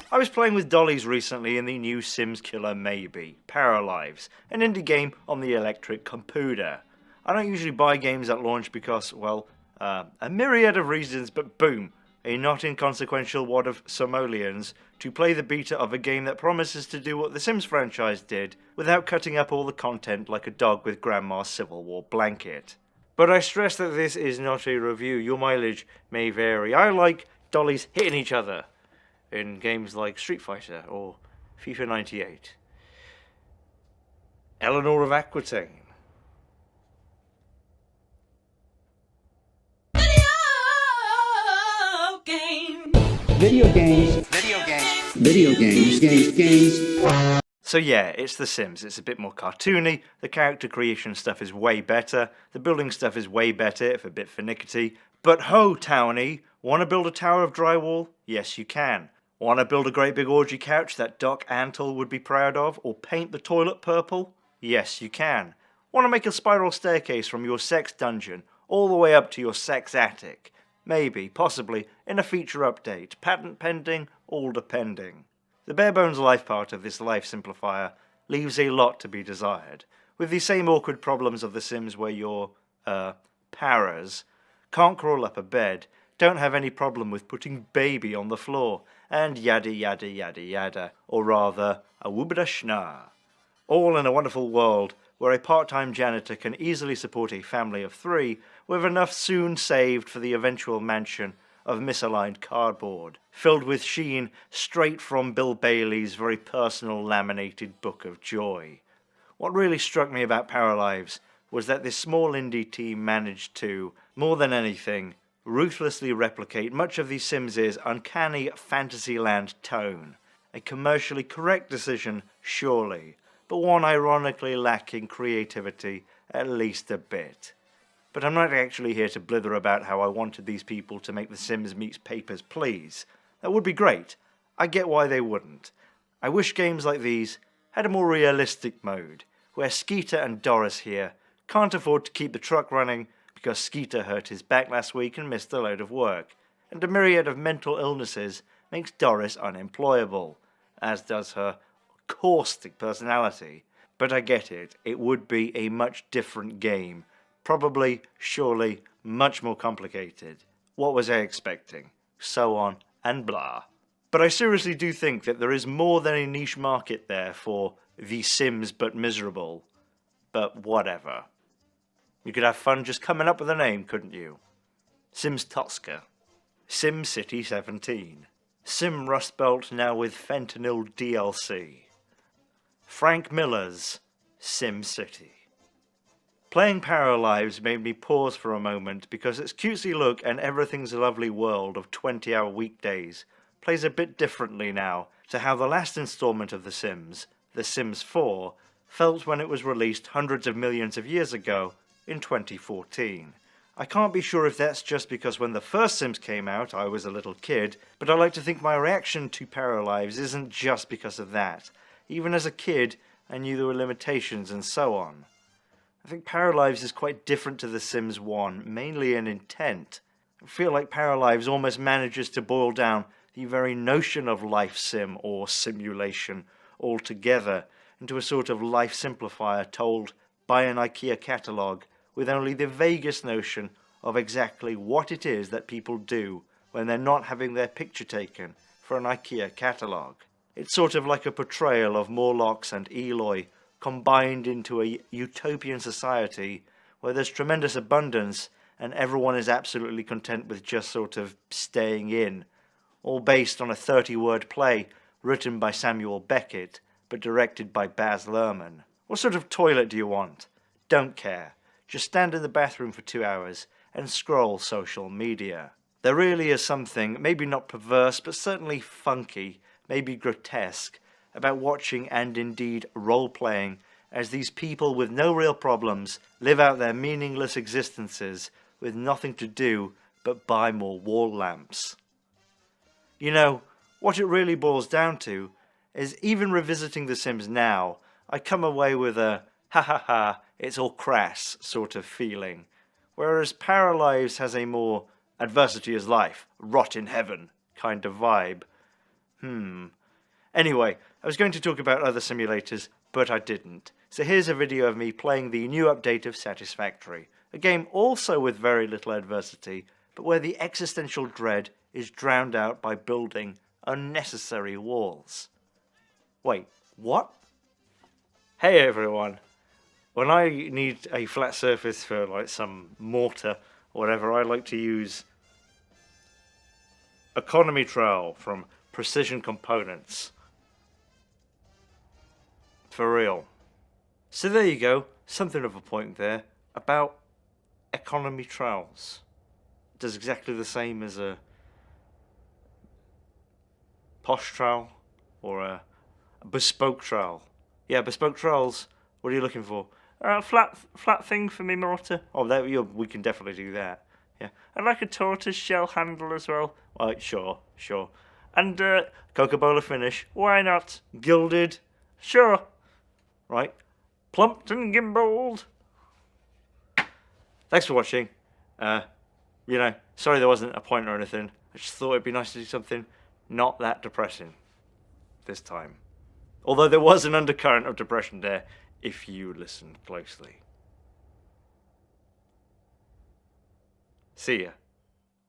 I was playing with dollies recently in the new Sims killer maybe, Paralives, an indie game on the electric computer. I don't usually buy games at launch because, well, a myriad of reasons, but boom, a not inconsequential wad of simoleons to play the beta of a game that promises to do what the Sims franchise did without cutting up all the content like a dog with Grandma's Civil War blanket. But I stress that this is not a review, your mileage may vary. I like dollies hitting each other in games like Street Fighter or FIFA 98. Eleanor of Aquitaine. Video games. So yeah, it's The Sims. It's a bit more cartoony, the character creation stuff is way better, the building stuff is way better, if a bit finicky. But ho, townie, wanna build a tower of drywall? Yes you can. Wanna build a great big orgy couch that Doc Antle would be proud of, or paint the toilet purple? Yes you can. Wanna make a spiral staircase from your sex dungeon all the way up to your sex attic? Maybe, possibly, in a feature update, patent pending, all depending. The bare bones life part of this life simplifier leaves a lot to be desired, with the same awkward problems of The Sims where your, paras can't crawl up a bed, don't have any problem with putting baby on the floor, and yada yada yada yada, or rather, a woobada schna. All in a wonderful world where a part-time janitor can easily support a family of 3 with enough soon saved for the eventual mansion of misaligned cardboard, filled with sheen straight from Bill Bailey's very personal laminated book of joy. What really struck me about Paralives was that this small indie team managed to, more than anything, ruthlessly replicate much of the Sims' uncanny Fantasyland tone. A commercially correct decision, surely, but one ironically lacking creativity at least a bit. But I'm not actually here to blither about how I wanted these people to make The Sims meets Papers, Please. That would be great. I get why they wouldn't. I wish games like these had a more realistic mode, where Skeeter and Doris here can't afford to keep the truck running because Skeeter hurt his back last week and missed a load of work, and a myriad of mental illnesses makes Doris unemployable, as does her caustic personality. But I get it, it would be a much different game. Probably, surely, much more complicated. What was I expecting? So on and blah. But I seriously do think that there is more than a niche market there for The Sims but miserable. But whatever. You could have fun just coming up with a name, couldn't you? Sims Tosca. Sim City 17. Sim Rust Belt now with fentanyl DLC. Frank Miller's Sim City. Playing Paralives made me pause for a moment because its cutesy look and everything's a lovely world of 20-hour weekdays plays a bit differently now to how the last installment of The Sims 4, felt when it was released hundreds of millions of years ago in 2014. I can't be sure if that's just because when the first Sims came out I was a little kid, but I like to think my reaction to Paralives isn't just because of that. Even as a kid, I knew there were limitations and so on. I think Paralives is quite different to The Sims 1, mainly in intent. I feel like Paralives almost manages to boil down the very notion of life sim or simulation altogether into a sort of life simplifier told by an IKEA catalogue with only the vaguest notion of exactly what it is that people do when they're not having their picture taken for an IKEA catalogue. It's sort of like a portrayal of Morlocks and Eloy combined into a utopian society where there's tremendous abundance and everyone is absolutely content with just sort of staying in, all based on a 30-word play written by Samuel Beckett but directed by Baz Luhrmann. What sort of toilet do you want? Don't care. Just stand in the bathroom for 2 hours and scroll social media. There really is something, maybe not perverse, but certainly funky, maybe grotesque, about watching and indeed role-playing as these people with no real problems live out their meaningless existences with nothing to do but buy more wall lamps. You know, what it really boils down to is even revisiting The Sims now, I come away with a ha ha ha, it's all crass sort of feeling, whereas Paralives has a more adversity is life, rot in heaven kind of vibe. Anyway, I was going to talk about other simulators, but I didn't. So here's a video of me playing the new update of Satisfactory, a game also with very little adversity, but where the existential dread is drowned out by building unnecessary walls. Wait, what? Hey everyone. When I need a flat surface for like some mortar or whatever, I like to use economy trowel from Precision Components. For real. So there you go, something of a point there about economy trowels. It does exactly the same as a posh trowel or a bespoke trowel. Yeah, bespoke trowels. What are you looking for? Flat thing for me mortar. Oh, we can definitely do that. Yeah, I'd like a tortoise shell handle as well. Right, sure. And Coca-Cola finish. Why not? Gilded. Sure. Right. Plumped and gimbaled. Thanks for watching. Sorry there wasn't a point or anything. I just thought it'd be nice to do something not that depressing this time. Although there was an undercurrent of depression there, if you listened closely. See ya.